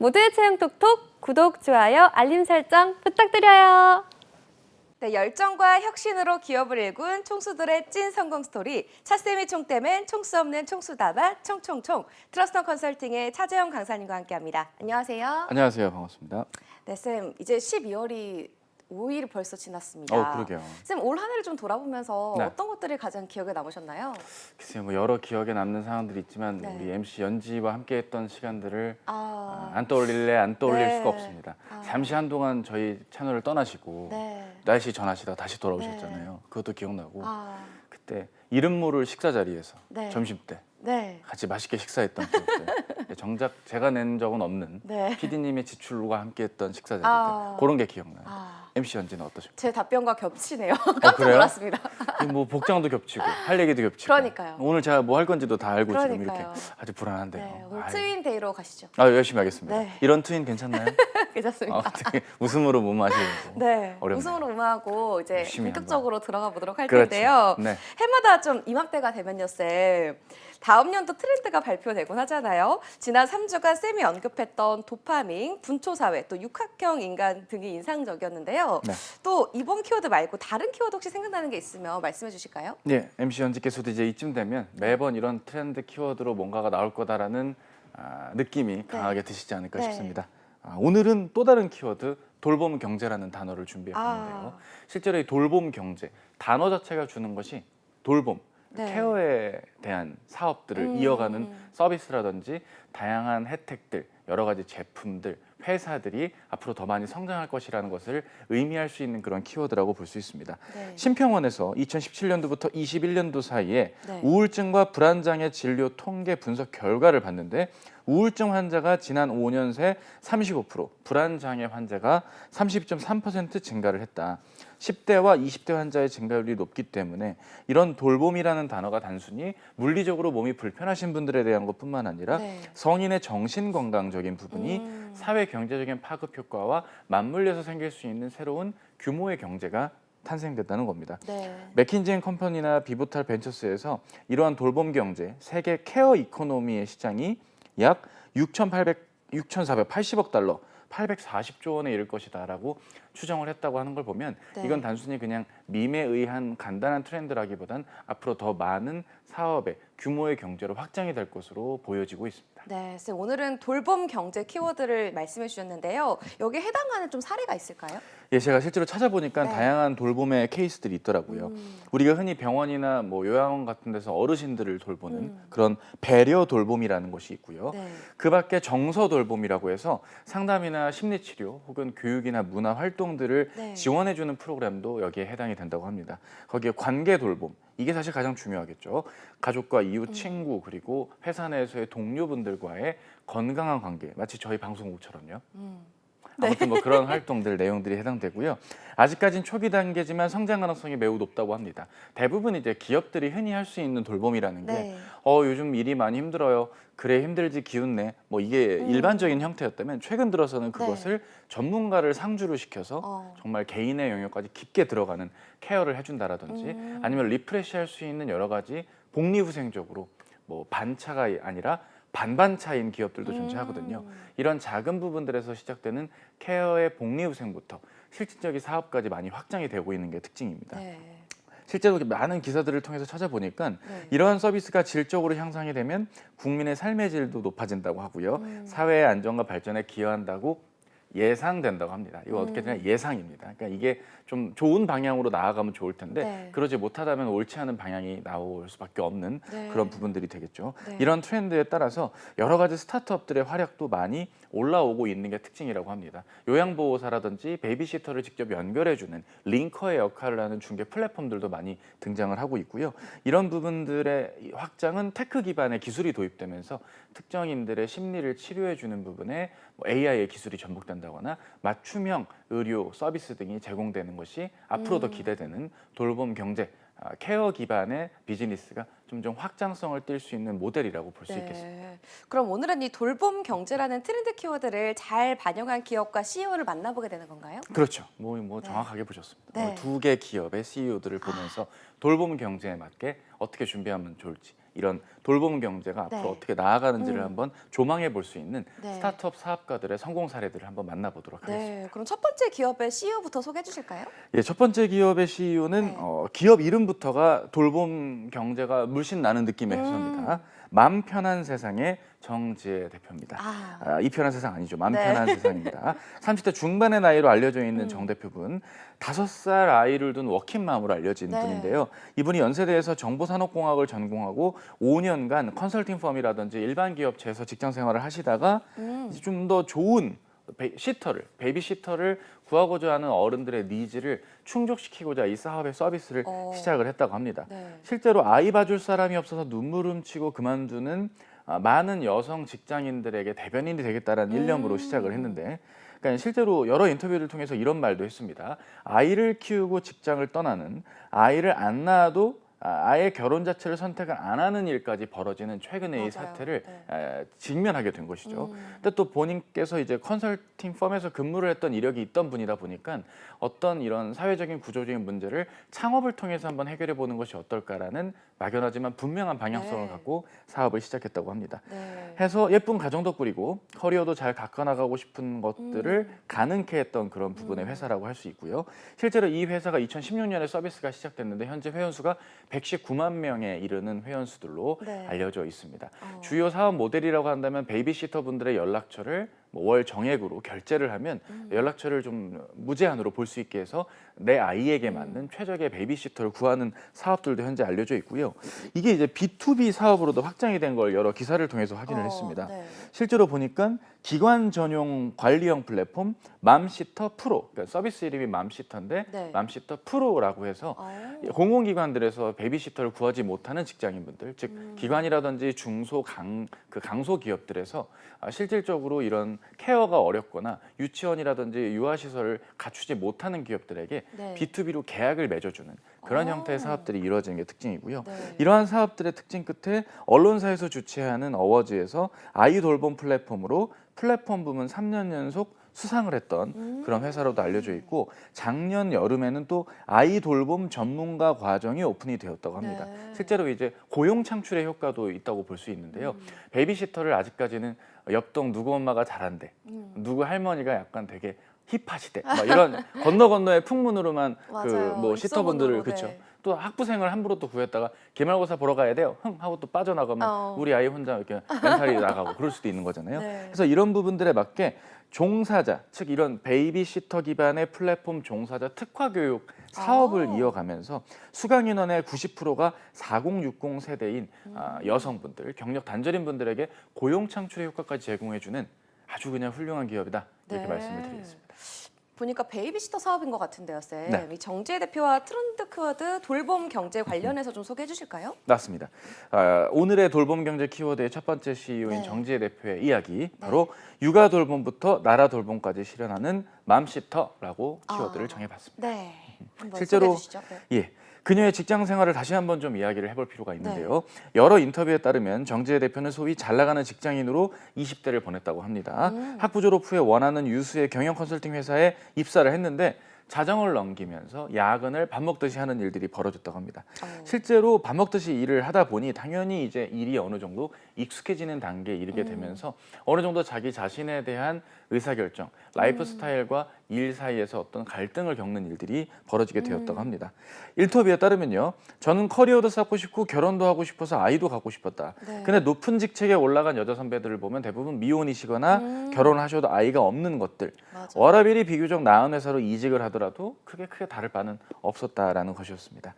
모두의 채용 톡톡 구독, 좋아요, 알림 설정 부탁드려요. 네, 열정과 혁신으로 기업을 일군 총수들의 찐 성공 스토리 차쌤이 총대맨 총수 없는 총수다바 총총총 트러스턴 컨설팅의 차재영 강사님과 함께합니다. 안녕하세요. 안녕하세요. 반갑습니다. 네, 쌤 이제 12월이 5일이 벌써 지났습니다. 그러게요. 쌤 올 한 해를 좀 돌아보면서 네. 어떤 것들이 가장 기억에 남으셨나요? 글쎄요, 뭐 여러 기억에 남는 상황들이 있지만 네. 우리 MC 연지와 함께했던 시간들을 아, 안 떠올릴래 안 떠올릴 네. 수가 없습니다. 잠시 한동안 저희 채널을 떠나시고 네. 날씨 전하시다가 다시 돌아오셨잖아요. 그것도 기억나고 아, 그때 이름 모를 식사 자리에서 네. 점심 때 네. 같이 맛있게 식사했던 기억들. 정작 제가 낸 적은 없는 네. PD님의 지출과 함께했던 식사 자리 때 아. 그런 게 기억나요. 아, MC 연지는 어떠십니까? 제 답변과 겹치네요. 깜짝 그래요? 놀랐습니다. 뭐 복장도 겹치고 할 얘기도 겹치고 그러니까요. 오늘 제가 뭐 할 건지도 다 알고 지금 이렇게 그러니까요. 아주 불안한데요. 네, 오늘 아이, 트윈 데이로 가시죠. 열심히 하겠습니다. 네. 이런 트윈 괜찮나요? 괜찮습니다. 되게 웃음으로 못 마시고 네, 어렵네요. 웃음으로 음악하고 이제 열심히 본격적으로 들어가 보도록 할 그렇죠. 텐데요. 네. 해마다 좀 이맘때가 되면요, 쌤. 다음 연도 트렌드가 발표되곤 하잖아요. 지난 3주간 쌤이 언급했던 도파민, 분초사회, 또 육학형 인간 등이 인상적이었는데요. 네. 또 이번 키워드 말고 다른 키워드 혹시 생각나는 게 있으면 말씀해 주실까요? 네, MC 연지께서도 이제 이쯤 되면 매번 이런 트렌드 키워드로 뭔가가 나올 거다라는 느낌이 강하게 드시지 않을까 네. 싶습니다. 오늘은 또 다른 키워드 돌봄 경제라는 단어를 준비해봤는데요. 아. 실제로 이 돌봄 경제 단어 자체가 주는 것이 돌봄, 네. 케어에 대한 사업들을 이어가는 서비스라든지 다양한 혜택들, 여러 가지 제품들, 회사들이 앞으로 더 많이 성장할 것이라는 것을 의미할 수 있는 그런 키워드라고 볼 수 있습니다. 네. 심평원에서 2017년도부터 21년도 사이에 네. 우울증과 불안장애 진료 통계 분석 결과를 봤는데 우울증 환자가 지난 5년 새 35%, 불안장애 환자가 32.3% 증가를 했다. 10대와 20대 환자의 증가율이 높기 때문에 이런 돌봄이라는 단어가 단순히 물리적으로 몸이 불편하신 분들에 대한 것뿐만 아니라 네. 성인의 정신건강적인 부분이 사회 경제적인 파급 효과와 맞물려서 생길 수 있는 새로운 규모의 경제가 탄생됐다는 겁니다. 네. 맥킨지 앤 컴퍼니나 비보탈 벤처스에서 이러한 돌봄 경제, 세계 케어 이코노미의 시장이 약 6,480억 달러, 840조 원에 이를 것이다라고 추정을 했다고 하는 걸 보면 네. 이건 단순히 그냥 밈에 의한 간단한 트렌드라기보단 앞으로 더 많은 사업의 규모의 경제로 확장이 될 것으로 보여지고 있습니다. 네, 쌤 오늘은 돌봄 경제 키워드를 말씀해 주셨는데요. 여기에 해당하는 좀 사례가 있을까요? 예, 제가 실제로 찾아보니까 네. 다양한 돌봄의 케이스들이 있더라고요. 우리가 흔히 병원이나 뭐 요양원 같은 데서 어르신들을 돌보는 그런 배려 돌봄이라는 것이 있고요. 네. 그 밖에 정서 돌봄이라고 해서 상담이나 심리치료 혹은 교육이나 문화 활동들을 네. 지원해주는 프로그램도 여기에 해당이 된다고 합니다. 거기에 관계 돌봄, 이게 사실 가장 중요하겠죠. 가족과 이웃, 친구 그리고 회사 내에서의 동료분들과의 건강한 관계, 마치 저희 방송국처럼요. 아무튼 뭐 그런 활동들 내용들이 해당되고요. 아직까지는 초기 단계지만 성장 가능성이 매우 높다고 합니다. 대부분 이제 기업들이 흔히 할 수 있는 돌봄이라는 게 네. 요즘 일이 많이 힘들어요. 그래 힘들지 기운내. 뭐 이게 일반적인 형태였다면 최근 들어서는 그것을 전문가를 상주를 시켜서 정말 개인의 영역까지 깊게 들어가는 케어를 해준다라든지 아니면 리프레시할 수 있는 여러 가지 복리후생적으로 뭐 반차가 아니라 반반차인 기업들도 존재하거든요. 이런 작은 부분들에서 시작되는 케어의 복리후생부터 실질적인 사업까지 많이 확장이 되고 있는 게 특징입니다. 네. 실제로 많은 기사들을 통해서 찾아보니까 네. 이러한 서비스가 질적으로 향상이 되면 국민의 삶의 질도 높아진다고 하고요. 사회의 안정과 발전에 기여한다고 예상된다고 합니다. 이거 어떻게 되냐 예상입니다. 그러니까 이게 좀 좋은 방향으로 나아가면 좋을 텐데 네. 그러지 못하다면 옳지 않은 방향이 나올 수밖에 없는 네. 그런 부분들이 되겠죠. 네. 이런 트렌드에 따라서 여러 가지 스타트업들의 활약도 많이 올라오고 있는 게 특징이라고 합니다. 요양보호사라든지 베이비시터를 직접 연결해주는 링커의 역할을 하는 중개 플랫폼들도 많이 등장을 하고 있고요. 이런 부분들의 확장은 테크 기반의 기술이 도입되면서 특정인들의 심리를 치료해주는 부분에 AI의 기술이 접목된다거나 맞춤형 의료 서비스 등이 제공되는 것이 앞으로 더 기대되는 돌봄 경제, 케어 기반의 비즈니스가 점점 확장성을 띌 수 있는 모델이라고 볼 수 있겠습니다. 그럼 오늘은 이 돌봄 경제라는 트렌드 키워드를 잘 반영한 기업과 CEO를 만나보게 되는 건가요? 그렇죠. 정확하게 보셨습니다. 네. 두 개 기업의 CEO들을 보면서 돌봄 경제에 맞게 어떻게 준비하면 좋을지 이런 돌봄 경제가 네. 앞으로 어떻게 나아가는지를 한번 조망해 볼 수 있는 네. 스타트업 사업가들의 성공 사례들을 한번 만나보도록 하겠습니다. 네, 그럼 첫 번째 기업의 CEO부터 소개해 주실까요? 예, 첫 번째 기업의 CEO는 네. 기업 이름부터가 돌봄 경제가 물씬 나는 느낌의 회사입니다. 맘 편한 세상의 정지혜 대표입니다. 이 편한 세상 아니죠. 맘 네. 편한 세상입니다. 30대 중반의 나이로 알려져 있는 정 대표분, 5살 아이를 둔 워킹맘으로 알려진 네. 분인데요. 이분이 연세대에서 정보산업공학을 전공하고 5년간 컨설팅 펌이라든지 일반 기업체에서 직장 생활을 하시다가 좀 더 좋은 베이비시터를 구하고자 하는 어른들의 니즈를 충족시키고자 이 사업의 서비스를 시작을 했다고 합니다. 네. 실제로 아이 봐줄 사람이 없어서 눈물 훔치고 그만두는 많은 여성 직장인들에게 대변인이 되겠다라는 일념으로 시작을 했는데, 그러니까 실제로 여러 인터뷰를 통해서 이런 말도 했습니다. 아이를 키우고 직장을 떠나는, 아이를 안 낳아도 아예 결혼 자체를 선택을 안 하는 일까지 벌어지는 최근의 이 맞아요. 사태를 네. 직면하게 된 것이죠. 근데 또 본인께서 이제 컨설팅 펌에서 근무를 했던 이력이 있던 분이다 보니까 어떤 이런 사회적인 구조적인 문제를 창업을 통해서 한번 해결해 보는 것이 어떨까라는 막연하지만 분명한 방향성을 네. 갖고 사업을 시작했다고 합니다. 네. 해서 예쁜 가정도 꾸리고 커리어도 잘 가꿔나가고 싶은 것들을 가능케 했던 그런 부분의 회사라고 할 수 있고요. 실제로 이 회사가 2016년에 서비스가 시작됐는데 현재 회원수가 119만 명에 이르는 회원수들로 네. 알려져 있습니다. 주요 사업 모델이라고 한다면 베이비시터 분들의 연락처를 월 정액으로 결제를 하면 연락처를 좀 무제한으로 볼 수 있게 해서 내 아이에게 맞는 최적의 베이비시터를 구하는 사업들도 현재 알려져 있고요. 이게 이제 B2B 사업으로도 확장이 된 걸 여러 기사를 통해서 확인을 했습니다. 네. 실제로 보니까 기관 전용 관리형 플랫폼 맘시터 프로, 그러니까 서비스 이름이 맘시터인데 네. 맘시터 프로라고 해서 공공기관들에서 베이비시터를 구하지 못하는 직장인분들, 즉 기관이라든지 강소 기업들에서 실질적으로 이런 케어가 어렵거나 유치원이라든지 유아시설을 갖추지 못하는 기업들에게 네. B2B로 계약을 맺어주는 그런 형태의 사업들이 이루어지는 게 특징이고요. 네. 이러한 사업들의 특징 끝에 언론사에서 주최하는 어워즈에서 아이 돌봄 플랫폼으로 플랫폼 부문 3년 연속 수상을 했던 그런 회사로도 알려져 있고, 작년 여름에는 또 아이 돌봄 전문가 과정이 오픈이 되었다고 합니다. 네. 실제로 이제 고용 창출의 효과도 있다고 볼 수 있는데요. 베이비시터를 아직까지는 옆동 누구 엄마가 잘한대, 누구 할머니가 약간 되게 힙하시대, 막 이런 건너의 풍문으로만 맞아요. 뭐 시터분들을 입소문으로, 그렇죠. 네. 또 학부생을 함부로 또 구했다가 기말고사 보러 가야 돼요. 흥 하고 또 빠져나가면 우리 아이 혼자 이렇게 멘탈이 나가고 그럴 수도 있는 거잖아요. 네. 그래서 이런 부분들에 맞게 종사자, 즉 이런 베이비시터 기반의 플랫폼 종사자 특화 교육 사업을 이어가면서 수강 인원의 90%가 4060 세대인 여성분들, 경력 단절인 분들에게 고용 창출의 효과까지 제공해주는 아주 그냥 훌륭한 기업이다, 이렇게 네. 말씀을 드리겠습니다. 보니까 베이비시터 사업인 것 같은데요, 쌤. 네. 이 정지혜 대표와 트렌드 키워드 돌봄 경제 관련해서 좀 소개해 주실까요? 맞습니다. 오늘의 돌봄 경제 키워드의 첫 번째 CEO인 네. 정지혜 대표의 이야기, 바로 육아 돌봄부터 나라 돌봄까지 실현하는 맘시터라고 키워드를 정해봤습니다. 네. 한번 실제로 소개해 주시죠. 네. 예, 그녀의 직장 생활을 다시 한번 좀 이야기를 해볼 필요가 있는데요. 여러 인터뷰에 따르면 정지혜 대표는 소위 잘 나가는 직장인으로 20대를 보냈다고 합니다. 학부 졸업 후에 원하는 유수의 경영 컨설팅 회사에 입사를 했는데 자정을 넘기면서 야근을 밥 먹듯이 하는 일들이 벌어졌다고 합니다. 실제로 밥 먹듯이 일을 하다 보니 당연히 이제 일이 어느 정도 익숙해지는 단계에 이르게 되면서 어느 정도 자기 자신에 대한 의사결정, 라이프 스타일과 일 사이에서 어떤 갈등을 겪는 일들이 벌어지게 되었다고 합니다. 인터뷰에 따르면요, 저는 커리어도 쌓고 싶고 결혼도 하고 싶어서 아이도 갖고 싶었다. 네. 근데 높은 직책에 올라간 여자 선배들을 보면 대부분 미혼이시거나 결혼하셔도 아이가 없는 것들, 맞아요. 워라밸이 비교적 나은 회사로 이직을 하더라도 크게 다를 바는 없었다라는 것이었습니다.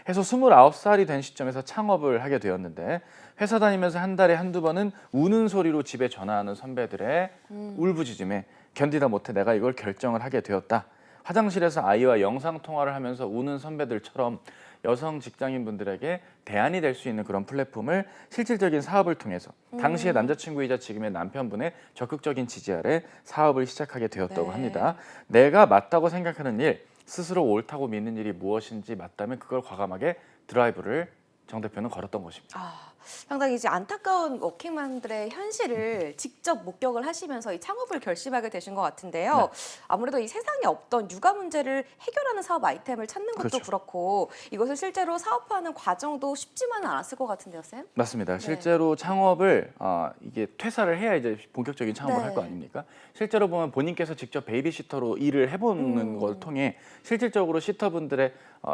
해서 29살이 된 시점에서 창업을 하게 되었는데, 회사 다니면서 한 달에 한두 번은 우는 소리로 집에 전화하는 선배들의 울부짖음에 견디다 못해 내가 이걸 결정을 하게 되었다. 화장실에서 아이와 영상 통화를 하면서 우는 선배들처럼 여성 직장인분들에게 대안이 될 수 있는 그런 플랫폼을 실질적인 사업을 통해서 당시의 남자친구이자 지금의 남편분의 적극적인 지지 아래 사업을 시작하게 되었다고 네. 합니다. 내가 맞다고 생각하는 일, 스스로 옳다고 믿는 일이 무엇인지 맞다면 그걸 과감하게 드라이브를 정 대표는 걸었던 것입니다. 상당히 이제 안타까운 워킹맘들의 현실을 직접 목격을 하시면서 이 창업을 결심하게 되신 것 같은데요. 아무래도 이 세상에 없던 육아 문제를 해결하는 사업 아이템을 찾는 것도 그렇죠. 그렇고 이것을 실제로 사업화하는 과정도 쉽지만은 않았을 것 같은데요, 쌤? 맞습니다. 실제로 창업을 이게 퇴사를 해야 이제 본격적인 창업을 네. 할 거 아닙니까? 실제로 보면 본인께서 직접 베이비시터로 일을 해보는 걸 통해 실질적으로 시터분들의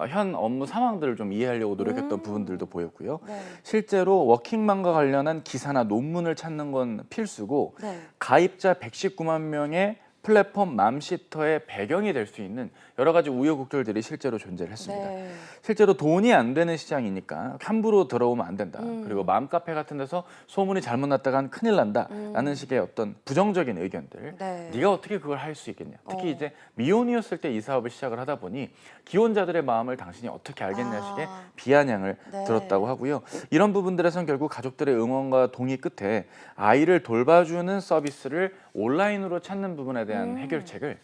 현 업무 상황들을 좀 이해하려고 노력했던 부분들도 보였고요. 네. 실제로 워킹맘과 관련한 기사나 논문을 찾는 건 필수고 네. 가입자 119만 명의 플랫폼 맘시터의 배경이 될 수 있는 여러 가지 우여곡절들이 실제로 존재를 했습니다. 네. 실제로 돈이 안 되는 시장이니까 함부로 들어오면 안 된다. 그리고 맘카페 같은 데서 소문이 잘못 났다간 큰일 난다라는 식의 어떤 부정적인 의견들. 네. 네가 어떻게 그걸 할 수 있겠냐. 특히 어. 이제 미혼이었을 때 이 사업을 시작을 하다 보니 기혼자들의 마음을 당신이 어떻게 알겠냐 식의 비아냥을 네. 들었다고 하고요. 이런 부분들에선 결국 가족들의 응원과 동의 끝에 아이를 돌봐주는 서비스를 온라인으로 찾는 부분에 대한 해결책을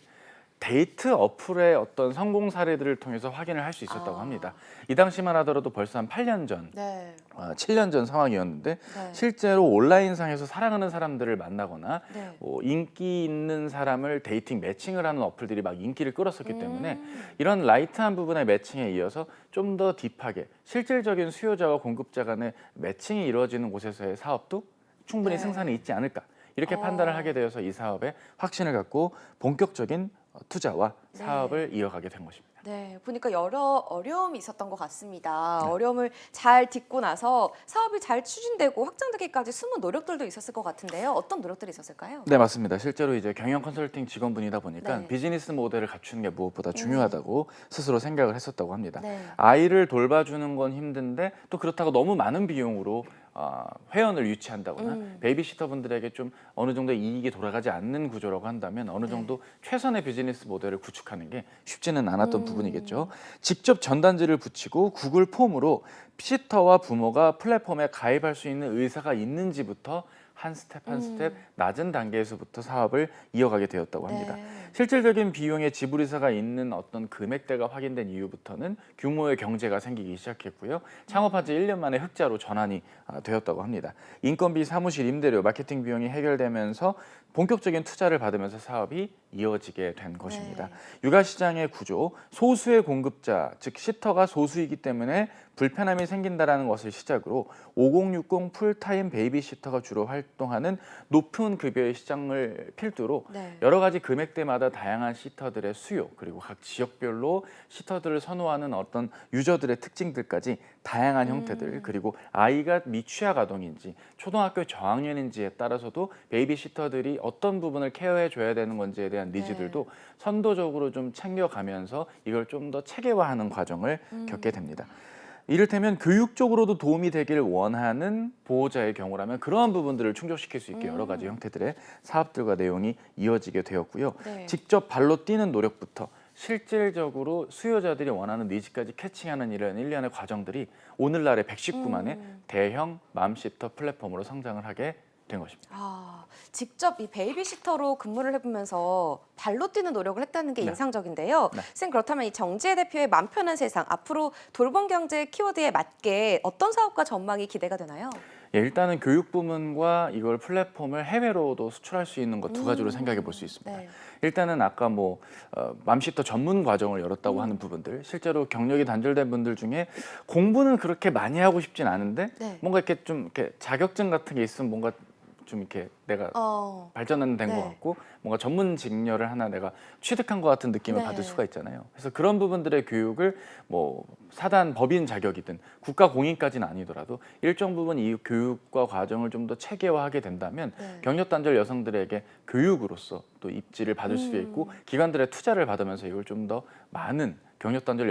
데이트 어플의 어떤 성공 사례들을 통해서 확인을 할 수 있었다고 합니다. 이 당시만 하더라도 벌써 한 8년 전, 네. 7년 전 상황이었는데 네. 실제로 온라인상에서 사랑하는 사람들을 만나거나 네. 뭐 인기 있는 사람을 데이팅 매칭을 하는 어플들이 막 인기를 끌었었기 때문에 이런 라이트한 부분의 매칭에 이어서 좀 더 딥하게 실질적인 수요자와 공급자 간의 매칭이 이루어지는 곳에서의 사업도 충분히 네. 승산이 있지 않을까 이렇게 판단을 하게 되어서 이 사업에 확신을 갖고 본격적인 투자와 네. 사업을 이어가게 된 것입니다. 네, 보니까 여러 어려움이 있었던 것 같습니다. 어려움을 잘 딛고 나서 사업이 잘 추진되고 확장되기까지 숨은 노력들도 있었을 것 같은데요. 어떤 노력들이 있었을까요? 네, 맞습니다. 실제로 이제 경영 컨설팅 직원분이다 보니까 네. 비즈니스 모델을 갖추는 게 무엇보다 중요하다고 스스로 생각을 했었다고 합니다. 네. 아이를 돌봐주는 건 힘든데 또 그렇다고 너무 많은 비용으로 회원을 유치한다거나 베이비시터 분들에게 좀 어느 정도 이익이 돌아가지 않는 구조라고 한다면 어느 정도 최선의 비즈니스 모델을 구축하는 게 쉽지는 않았던 부분이겠죠. 직접 전단지를 붙이고 구글 폼으로 시터와 부모가 플랫폼에 가입할 수 있는 의사가 있는지부터 한 스텝 한 스텝 낮은 단계에서부터 사업을 이어가게 되었다고 합니다. 네. 실질적인 비용의 지불 의사가 있는 어떤 금액대가 확인된 이후부터는 규모의 경제가 생기기 시작했고요. 창업한 지 1년 만에 흑자로 전환이 되었다고 합니다. 인건비, 사무실 임대료, 마케팅 비용이 해결되면서 본격적인 투자를 받으면서 사업이 이어지게 된 것입니다. 육아 시장의 구조, 소수의 공급자, 즉 시터가 소수이기 때문에 불편함이 생긴다라는 것을 시작으로 5060 풀타임 베이비시터가 주로 활동하는 높은 급여의 시장을 필두로 네. 여러 가지 금액대마다 다양한 시터들의 수요 그리고 각 지역별로 시터들을 선호하는 어떤 유저들의 특징들까지 다양한 형태들 그리고 아이가 미취학 아동인지 초등학교 저학년인지에 따라서도 베이비시터들이 어떤 부분을 케어해 줘야 되는 건지에 대한 니즈들도 선도적으로 좀 챙겨가면서 이걸 좀 더 체계화하는 과정을 겪게 됩니다. 이를테면 교육적으로도 도움이 되길 원하는 보호자의 경우라면 그러한 부분들을 충족시킬 수 있게 여러 가지 형태들의 사업들과 내용이 이어지게 되었고요. 네. 직접 발로 뛰는 노력부터 실질적으로 수요자들이 원하는 니즈까지 캐칭하는 이런 일련의 과정들이 오늘날의 119만의 대형 맘시터 플랫폼으로 성장을 하게 된 것입니다. 직접 이 베이비시터로 근무를 해보면서 발로 뛰는 노력을 했다는 게 네. 인상적인데요. 네. 쌤, 그렇다면 이 정지혜 대표의 맘 편한 세상, 앞으로 돌봄 경제 키워드에 맞게 어떤 사업과 전망이 기대가 되나요? 예, 일단은 교육 부문과 이걸 플랫폼을 해외로도 수출할 수 있는 것 두 가지로 생각해 볼 수 있습니다. 네. 일단은 아까 뭐 맘시터 전문 과정을 열었다고 하는 부분들, 실제로 경력이 단절된 분들 중에 공부는 그렇게 많이 하고 싶진 않은데 네. 뭔가 이렇게 좀 이렇게 자격증 같은 게 있으면 뭔가 좀 이렇게 내가 발전은 된 것 네. 같고 뭔가 전문 직렬을 하나 내가 취득한 것 같은 느낌을 네. 받을 수가 있잖아요. 그래서 그런 부분들의 교육을 뭐 사단 법인 자격이든 국가 공인까지는 아니더라도 일정 부분 이 교육과 과정을 좀 더 체계화하게 된다면 네. 경력 단절 여성들에게 교육으로서 또 입지를 받을 수 있고 기관들의 투자를 받으면서 이걸 좀 더 많은 경력 단절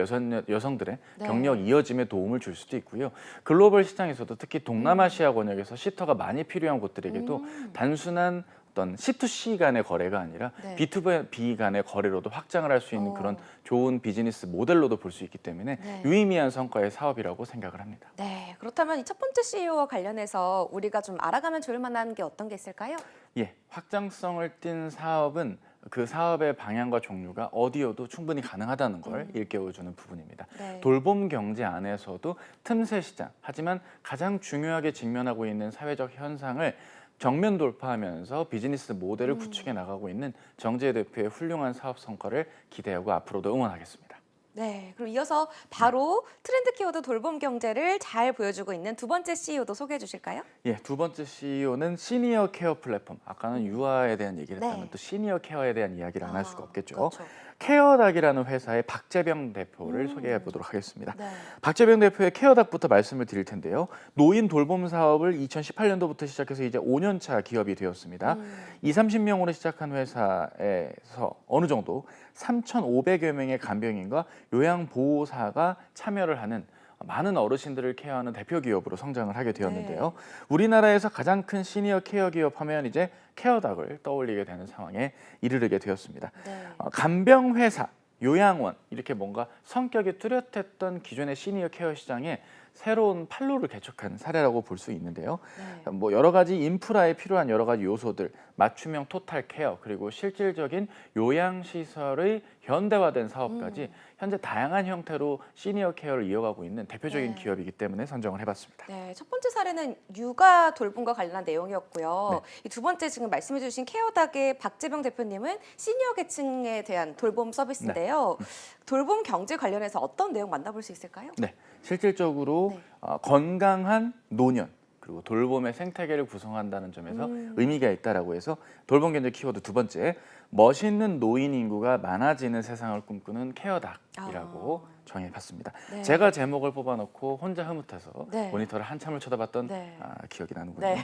여성들의 네. 경력 이어짐에 도움을 줄 수도 있고요. 글로벌 시장에서도 특히 동남아시아 권역에서 시터가 많이 필요한 곳들에게도 단순한 어떤 C2C 간의 거래가 아니라 네. B2B 간의 거래로도 확장을 할 수 있는 그런 좋은 비즈니스 모델로도 볼 수 있기 때문에 네. 유의미한 성과의 사업이라고 생각을 합니다. 네, 그렇다면 이 첫 번째 CEO와 관련해서 우리가 좀 알아가면 좋을 만한 게 어떤 게 있을까요? 예, 확장성을 띈 사업은 그 사업의 방향과 종류가 어디여도 충분히 가능하다는 걸 일깨워주는 부분입니다. 네. 돌봄 경제 안에서도 틈새 시장, 하지만 가장 중요하게 직면하고 있는 사회적 현상을 정면 돌파하면서 비즈니스 모델을 구축해 나가고 있는 정재희 대표의 훌륭한 사업 성과를 기대하고 앞으로도 응원하겠습니다. 네, 그럼 이어서 바로 트렌드 키워드 돌봄 경제를 잘 보여주고 있는 두 번째 CEO도 소개해 주실까요? 예, 두 번째 CEO는 시니어 케어 플랫폼. 아까는 유아에 대한 얘기를 네. 했다면 또 시니어 케어에 대한 이야기를 안 할 수가 없겠죠. 그렇죠. 케어닥이라는 회사의 박재병 대표를 소개해 보도록 하겠습니다. 네. 박재병 대표의 케어닥부터 말씀을 드릴 텐데요. 노인 돌봄 사업을 2018년도부터 시작해서 이제 5년 차 기업이 되었습니다. 20-30명으로 시작한 회사에서 어느 정도 3,500여 명의 간병인과 요양보호사가 참여를 하는 많은 어르신들을 케어하는 대표 기업으로 성장을 하게 되었는데요. 우리나라에서 가장 큰 시니어 케어 기업 하면 이제 케어닥을 떠올리게 되는 상황에 이르게 되었습니다. 네. 간병회사, 요양원 이렇게 뭔가 성격이 뚜렷했던 기존의 시니어 케어 시장에 새로운 판로를 개척한 사례라고 볼 수 있는데요. 네. 뭐 여러 가지 인프라에 필요한 여러 가지 요소들, 맞춤형 토탈 케어 그리고 실질적인 요양 시설의 현대화된 사업까지 현재 다양한 형태로 시니어 케어를 이어가고 있는 대표적인 네. 기업이기 때문에 선정을 해봤습니다. 네, 첫 번째 사례는 육아 돌봄과 관련한 내용이었고요. 이 두 번째 지금 말씀해주신 케어닥의 박재병 대표님은 시니어 계층에 대한 돌봄 서비스인데요. 돌봄 경제 관련해서 어떤 내용 만나볼 수 있을까요? 네, 실질적으로 네. 건강한 노년 그리고 돌봄의 생태계를 구성한다는 점에서 의미가 있다라고 해서 돌봄 경제 키워드 두 번째, 멋있는 노인 인구가 많아지는 세상을 꿈꾸는 케어닥이라고 정해봤습니다. 네. 제가 제목을 뽑아놓고 혼자 흐뭇해서 네. 모니터를 한참을 쳐다봤던 네. 기억이 나는군요. 네.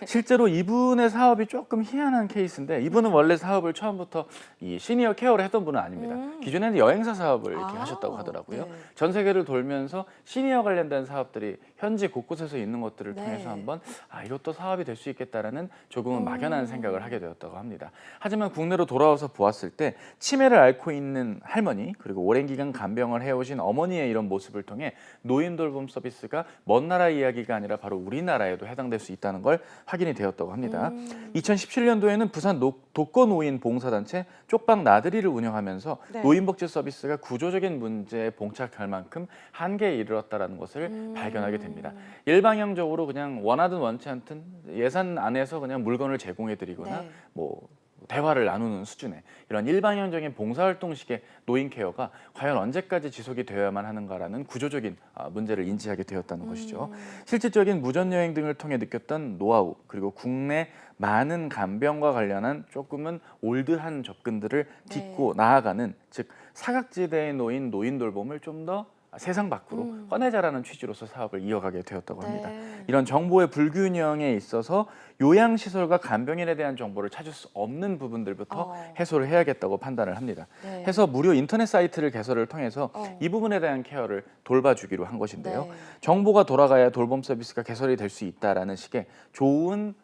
실제로 이분의 사업이 조금 희한한 케이스인데 이분은 원래 사업을 처음부터 이 시니어 케어를 했던 분은 아닙니다. 기존에는 여행사 사업을 이렇게 하셨다고 하더라고요. 네. 전 세계를 돌면서 시니어 관련된 사업들이 현지 곳곳에서 있는 것들을 네. 통해서 한번 이것도 사업이 될 수 있겠다라는 조금은 막연한 생각을 하게 되었다고 합니다. 하지만 국내로 돌아와서 보았을 때 치매를 앓고 있는 할머니 그리고 오랜 기간 간병을 해오신 어머니의 이런 모습을 통해 노인 돌봄 서비스가 먼 나라 이야기가 아니라 바로 우리나라에도 해당될 수 있다는 걸 확인이 되었다고 합니다. 2017년도에는 부산 독거노인 봉사단체 쪽방 나들이를 운영하면서 네. 노인복지 서비스가 구조적인 문제에 봉착할 만큼 한계에 이르렀다는 것을 발견하게 됩니다. 일방향적으로 그냥 원하든 원치 않든 예산 안에서 그냥 물건을 제공해드리거나 네. 뭐 대화를 나누는 수준의 이런 일방향적인 봉사활동식의 노인 케어가 과연 언제까지 지속이 되어야만 하는가라는 구조적인 문제를 인지하게 되었다는 것이죠. 실질적인 무전여행 등을 통해 느꼈던 노하우 그리고 국내 많은 간병과 관련한 조금은 올드한 접근들을 딛고 나아가는 즉 사각지대에 놓인 노인 돌봄을 좀 더 세상 밖으로 꺼내자라는 취지로서 사업을 이어가게 되었다고 합니다. 네. 이런 정보의 불균형에 있어서 요양시설과 간병인에 대한 정보를 찾을 수 없는 부분들부터 해소를 해야겠다고 판단을 합니다. 네. 해서 무료 인터넷 사이트를 개설을 통해서 이 부분에 대한 케어를 돌봐주기로 한 것인데요. 네. 정보가 돌아가야 돌봄 서비스가 개설이 될 수 있다라는 식의 좋은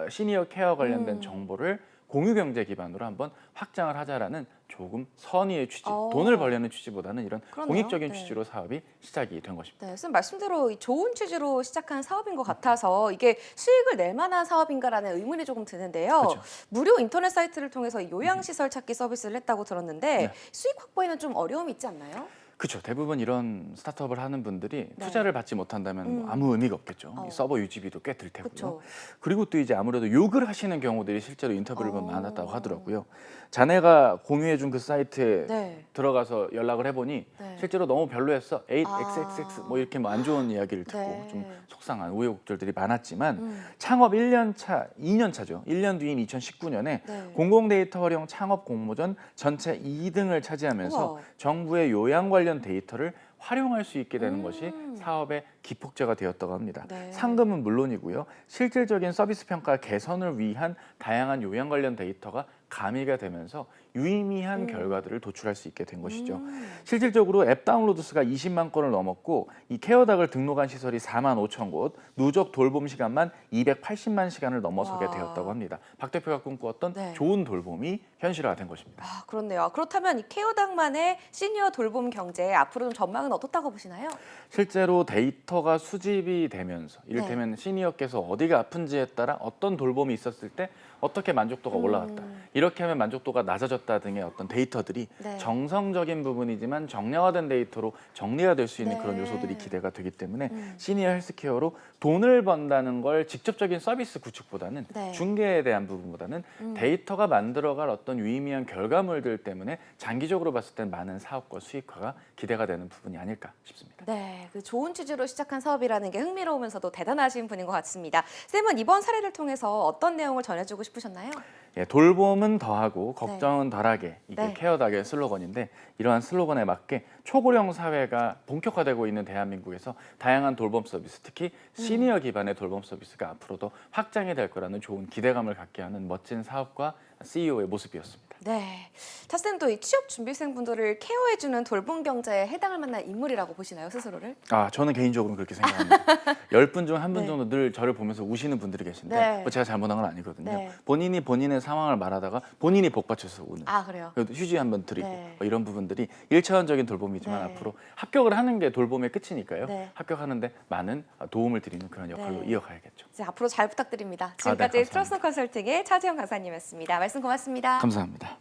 시니어 케어 관련된 정보를 공유 경제 기반으로 한번 확장을 하자라는 조금 선의의 취지, 돈을 벌려는 취지보다는 이런 그러네요. 공익적인 네. 취지로 사업이 시작이 된 것입니다. 네, 선생님 말씀대로 이 좋은 취지로 시작한 사업인 것 같아서 이게 수익을 낼 만한 사업인가라는 의문이 조금 드는데요. 그렇죠. 무료 인터넷 사이트를 통해서 요양시설 찾기 서비스를 했다고 들었는데 네. 수익 확보에는 좀 어려움이 있지 않나요? 그렇죠. 대부분 이런 스타트업을 하는 분들이 투자를 받지 못한다면 뭐 아무 의미가 없겠죠. 이 서버 유지비도 꽤 들 테고요. 그쵸. 그리고 또 이제 아무래도 욕을 하시는 경우들이 실제로 인터뷰를 보면 많았다고 하더라고요. 자네가 공유해준 그 사이트에 네. 들어가서 연락을 해보니 네. 실제로 너무 별로였어. 8xxx 뭐 이렇게 뭐 안 좋은 이야기를 듣고 네. 좀 속상한 우여곡절들이 많았지만 창업 1년 차, 2년 차죠. 1년 뒤인 2019년에 네. 공공데이터 활용 창업 공모전 전체 2등을 차지하면서 우와. 정부의 요양 관련 데이터를 활용할 수 있게 되는 것이 사업의 기폭제가 되었다고 합니다. 네. 상금은 물론이고요. 실질적인 서비스 평가 개선을 위한 다양한 요양 관련 데이터가 가미가 되면서 유의미한 결과들을 도출할 수 있게 된 것이죠. 실질적으로 앱 다운로드 수가 20만 건을 넘었고 이 케어닥을 등록한 시설이 4만 5천 곳, 누적 돌봄 시간만 280만 시간을 넘어서게 와. 되었다고 합니다. 박 대표가 꿈꾸었던 네. 좋은 돌봄이 현실화된 것입니다. 아, 그렇네요. 그렇다면 이 케어당만의 시니어 돌봄 경제 앞으로 좀 전망은 어떻다고 보시나요? 실제로 데이터가 수집이 되면서 이를테면 시니어께서 어디가 아픈지에 따라 어떤 돌봄이 있었을 때 어떻게 만족도가 올라왔다. 이렇게 하면 만족도가 낮아졌다 등의 어떤 데이터들이 네. 정성적인 부분이지만 정량화된 데이터로 정리가 될 수 있는 네. 그런 요소들이 기대가 되기 때문에 시니어 헬스케어로 돈을 번다는 걸 직접적인 서비스 구축보다는 네. 중개에 대한 부분보다는 데이터가 만들어갈 어떤 유의미한 결과물들 때문에 장기적으로 봤을 땐 많은 사업과 수익화가 기대가 되는 부분이 아닐까 싶습니다. 네, 그 좋은 취지로 시작한 사업이라는 게 흥미로우면서도 대단하신 분인 것 같습니다. 쌤은 이번 사례를 통해서 어떤 내용을 전해주고 싶으셨나요? 예, 돌봄은 더하고 걱정은 덜하게 이게 네. 케어닥의 슬로건인데 이러한 슬로건에 맞게 초고령 사회가 본격화되고 있는 대한민국에서 다양한 돌봄 서비스, 특히 시니어 기반의 돌봄 서비스가 앞으로도 확장이 될 거라는 좋은 기대감을 갖게 하는 멋진 사업과 CEO의 모습이었습니다. 네, 차쌤도 이 취업 준비생분들을 케어해주는 돌봄 경제에 해당할 만한 인물이라고 보시나요, 스스로를? 아, 저는 개인적으로는 그렇게 생각합니다. 10분 중 한 분 네. 정도 늘 저를 보면서 우시는 분들이 계신데 네. 뭐 제가 잘못한 건 아니거든요. 네. 본인이 본인의 상황을 말하다가 본인이 복받쳐서 우는. 아, 그래요? 그래도 휴지 한번 드리고 네. 뭐 이런 부분들이 일차원적인 돌봄이지만 네. 앞으로 합격을 하는 게 돌봄의 끝이니까요. 네. 합격하는데 많은 도움을 드리는 그런 역할로 네. 이어가야겠죠. 이제 앞으로 잘 부탁드립니다. 네, 지금까지 감사합니다. 트러스트 컨설팅의 차지영 강사님이었습니다. 말씀 고맙습니다. 감사합니다.